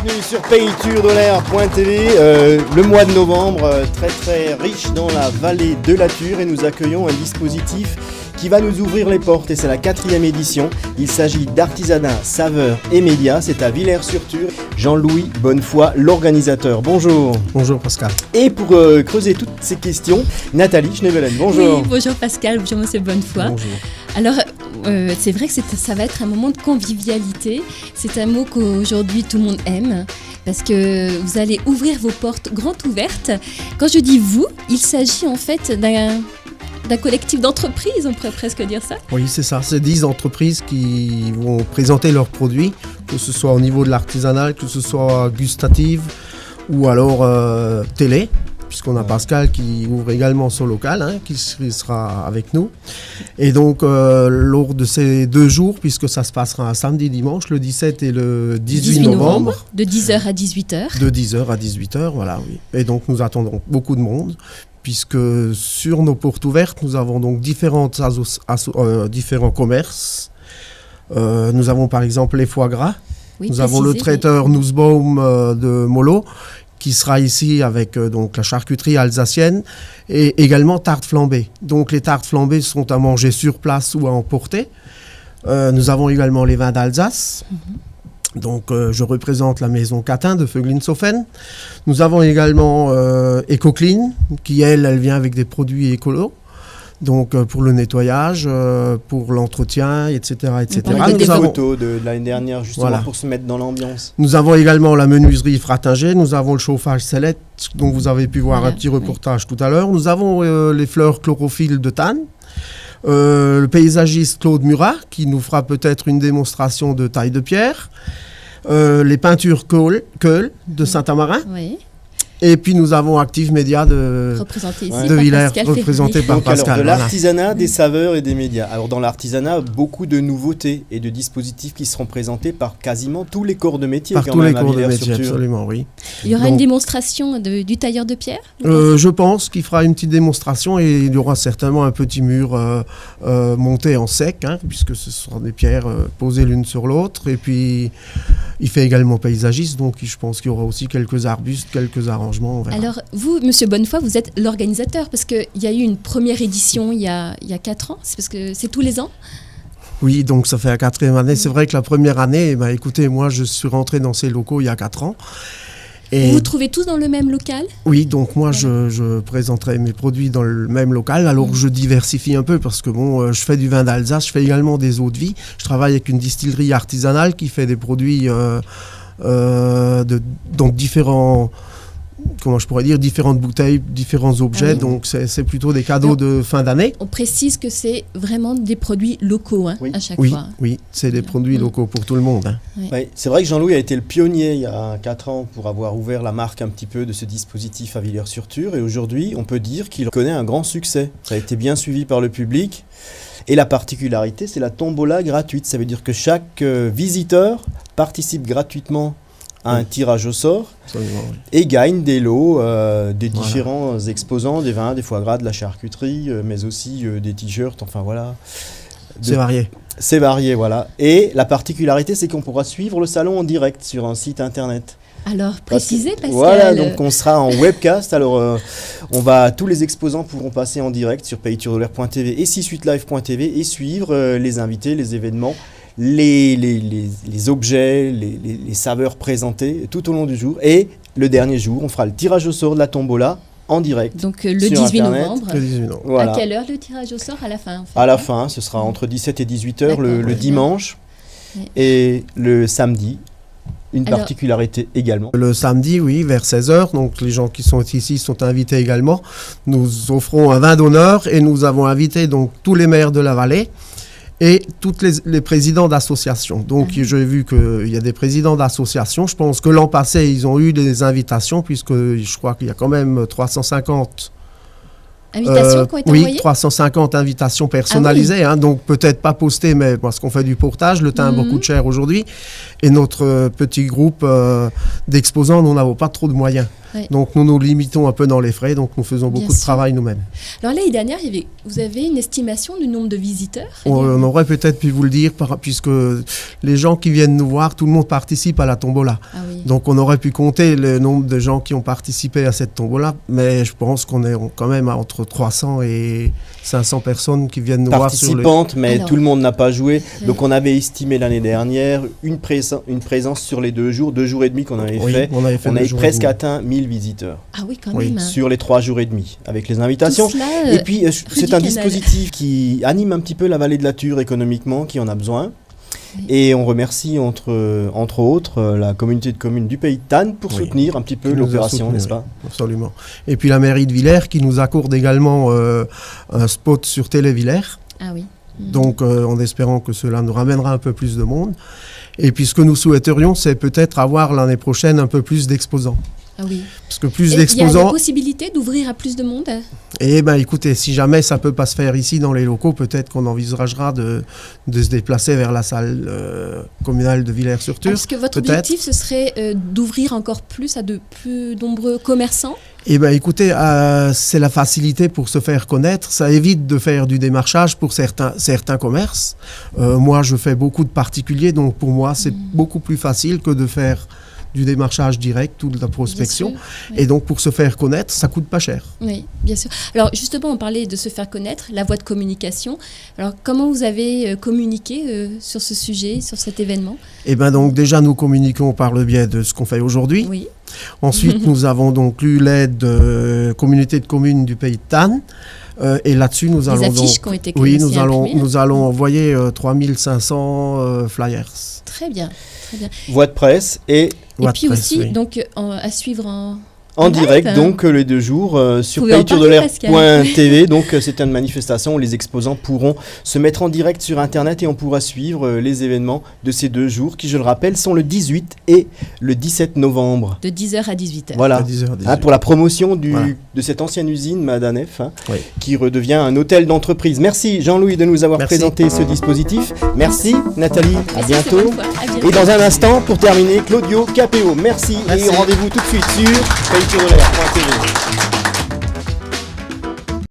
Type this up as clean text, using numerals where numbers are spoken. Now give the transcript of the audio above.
Bienvenue sur PayTurDolaire.tv. Le mois de novembre, très très riche dans la vallée de la Ture, et nous accueillons un dispositif qui va nous ouvrir les portes, et c'est la 4e édition. Il s'agit d'artisanat, saveurs et médias. C'est à Villers-sur-Ture. Jean-Louis Bonnefoy, l'organisateur. Bonjour. Bonjour Pascal. Et pour creuser toutes ces questions, Nathalie Schnebelen. Bonjour. Oui, bonjour Pascal, bonjour Monsieur Bonnefoy. Bonjour. Alors, c'est vrai que ça va être un moment de convivialité. C'est un mot qu'aujourd'hui tout le monde aime, parce que vous allez ouvrir vos portes grandes ouvertes. Quand je dis vous, il s'agit en fait d'un collectif d'entreprises, on pourrait presque dire ça. Oui, c'est ça. C'est 10 entreprises qui vont présenter leurs produits, que ce soit au niveau de l'artisanal, que ce soit gustative ou alors télé, puisqu'on a Pascal qui ouvre également son local, qui sera avec nous. Et donc, lors de ces 2 jours, puisque ça se passera un samedi, dimanche, le 17 et le 18 novembre. De 10h à 18h. De 10h à 18h, voilà, oui. Et donc, nous attendons beaucoup de monde, puisque sur nos portes ouvertes, nous avons donc différents commerces. Nous avons par exemple les foie gras. Oui, nous avons le traiteur Nussbaum de Molo, qui sera ici avec donc la charcuterie alsacienne, et également tartes flambées. Donc les tartes flambées sont à manger sur place ou à emporter. Nous avons également les vins d'Alsace. Donc je représente la maison Catin de Vöglin-Sofen. Nous avons également EcoClean, qui elle vient avec des produits écolos. Donc pour le nettoyage, pour l'entretien, etc. etc. On a des photos de l'année dernière, justement, pour se mettre dans l'ambiance. Nous avons également la menuiserie Fratinger, nous avons le chauffage Célette, dont vous avez pu voir un petit reportage tout à l'heure. Nous avons les fleurs chlorophylle de Tannes. Le paysagiste Claude Murat, qui nous fera peut-être une démonstration de taille de pierre. Les peintures Keul de Saint-Amarin. Oui. Et puis nous avons Active Média de Villers, représenté par Pascal. Alors, de l'artisanat, des saveurs et des médias. Alors dans l'artisanat, beaucoup de nouveautés et de dispositifs qui seront présentés par quasiment tous les corps de métier. Par tous les corps de métier, absolument, oui. Il y aura une démonstration du tailleur de pierre ? Je pense qu'il fera une petite démonstration, et il y aura certainement un petit mur monté en sec, puisque ce sont des pierres posées l'une sur l'autre. Et puis il fait également paysagiste, donc je pense qu'il y aura aussi quelques arbustes, quelques arrangements. Alors vous, Monsieur Bonnefoy, vous êtes l'organisateur, parce qu'il y a eu une première édition il y a 4 ans, c'est parce que c'est tous les ans ? Oui, donc ça fait la 4e année. C'est vrai que la première année, écoutez, moi je suis rentré dans ces locaux il y a 4 ans. Et vous vous trouvez tous dans le même local ? Oui, donc moi je présenterai mes produits dans le même local, alors je diversifie un peu, parce que je fais du vin d'Alsace, je fais également des eaux de vie. Je travaille avec une distillerie artisanale qui fait des produits donc différents... Comment je pourrais dire, différentes bouteilles, différents objets, donc c'est plutôt des cadeaux de fin d'année. On précise que c'est vraiment des produits locaux à chaque fois. Oui, c'est des produits locaux pour tout le monde. Oui, c'est vrai que Jean-Louis a été le pionnier il y a 4 ans pour avoir ouvert la marque un petit peu de ce dispositif à Villers-sur-Ture, et aujourd'hui on peut dire qu'il connaît un grand succès. Ça a été bien suivi par le public, et la particularité c'est la tombola gratuite. Ça veut dire que chaque visiteur participe gratuitement à un tirage au sort et gagne des lots des différents exposants, des vins, des foie gras, de la charcuterie, mais aussi des t-shirts, enfin voilà. C'est varié. C'est varié, voilà. Et la particularité, c'est qu'on pourra suivre le salon en direct sur un site internet. Alors, précisez, Pascal. Voilà, donc on sera en webcast. Alors, tous les exposants pourront passer en direct sur PayTurDolaire.tv et 6-8live.tv et suivre les invités, les événements, les objets, les saveurs présentées tout au long du jour. Et le dernier jour, on fera le tirage au sort de la tombola en direct. Donc le 18 novembre. Le 18 novembre. Voilà. À quelle heure le tirage au sort ? À la fin, en fait. À la fin, ce sera entre 17 et 18h le dimanche et le samedi. Une particularité également. Le samedi, oui, vers 16h, donc les gens qui sont ici sont invités également. Nous offrons un vin d'honneur, et nous avons invité donc tous les maires de la vallée et tous les présidents d'associations. Donc j'ai vu qu'il y a des présidents d'associations. Je pense que l'an passé, ils ont eu des invitations, puisque je crois qu'il y a quand même 350 invitations qui ont été envoyées ? 350 invitations personnalisées, donc peut-être pas postées, mais parce qu'on fait du portage, le timbre coûte cher aujourd'hui, et notre petit groupe d'exposants, nous n'avons pas trop de moyens. Ouais. Donc nous nous limitons un peu dans les frais, donc nous faisons Bien beaucoup de sûr. travail nous-mêmes. Alors l'année dernière, vous avez une estimation du nombre de visiteurs? On aurait peut-être pu vous le dire, puisque les gens qui viennent nous voir, tout le monde participe à la tombola. Ah oui. Donc on aurait pu compter le nombre de gens qui ont participé à cette tombola, mais je pense qu'on est quand même entre 300 et 500 personnes qui viennent nous voir sur les... Participantes, mais Alors, tout le monde n'a pas joué. Ouais. Donc on avait estimé l'année dernière une présence sur les 2 jours et demi qu'on avait Oui, fait. on avait fait On 2 avait jours et presque demi. atteint 1000 visiteurs Ah oui, quand Oui. même. sur les 3 jours et demi avec les invitations. Tout cela, Et puis c'est du un Canal. dispositif qui anime un petit peu la vallée de la Ture économiquement, qui en a besoin. Oui. Et on remercie entre autres la communauté de communes du Pays de Tannes pour Oui. soutenir un petit peu Qui nous a l'opération, soutenus, n'est-ce pas? Absolument. Et puis la mairie de Villers qui nous accorde également un spot sur Télé-Villers. Ah oui. Donc en espérant que cela nous ramènera un peu plus de monde. Et puis ce que nous souhaiterions, c'est peut-être avoir l'année prochaine un peu plus d'exposants. Ah oui. Parce que plus Et il y a la d'exposants... possibilité d'ouvrir à plus de monde? Eh bien écoutez, si jamais ça ne peut pas se faire ici dans les locaux, peut-être qu'on envisagera de se déplacer vers la salle communale de Villers-sur-Ture. Est-ce que votre peut-être. objectif, ce serait d'ouvrir encore plus à de plus nombreux commerçants? Eh bien écoutez, c'est la facilité pour se faire connaître. Ça évite de faire du démarchage pour certains commerces. Moi, je fais beaucoup de particuliers, donc pour moi, c'est beaucoup plus facile que de faire du démarchage direct ou de la prospection. Bien sûr, oui. Et donc, pour se faire connaître, ça coûte pas cher. Oui, bien sûr. Alors justement, on parlait de se faire connaître, la voie de communication. Alors comment vous avez communiqué sur ce sujet, sur cet événement? Eh bien donc, déjà, nous communiquons par le biais de ce qu'on fait aujourd'hui. Oui. Ensuite, nous avons donc eu l'aide de communauté de communes du Pays de Tannes. Et là-dessus, nous allons affiches donc... qui ont été Oui, aussi imprimées. nous allons envoyer 3500 flyers. Très bien, très bien. Voix de presse et Et puis WordPress, aussi, oui. donc, à suivre en en live, direct, hein. donc les 2 jours sur Vous pouvez en paytourdelair.tv. Donc c'est une manifestation où les exposants pourront se mettre en direct sur Internet et on pourra suivre les événements de ces 2 jours qui, je le rappelle, sont le 18 et le 17 novembre. De 10h à 18h. Voilà. À 10h, Hein, pour la promotion Voilà. de cette ancienne usine Madanef, hein, Oui. qui redevient un hôtel d'entreprise. Merci Jean-Louis de nous avoir Merci. présenté ce dispositif. Merci Nathalie, à Merci, bientôt. c'est bonne fois. À bientôt. Et dans un instant, pour terminer, Claudio Capéo. Merci. Merci. Et rendez-vous tout de suite sur paytourdelair.tv.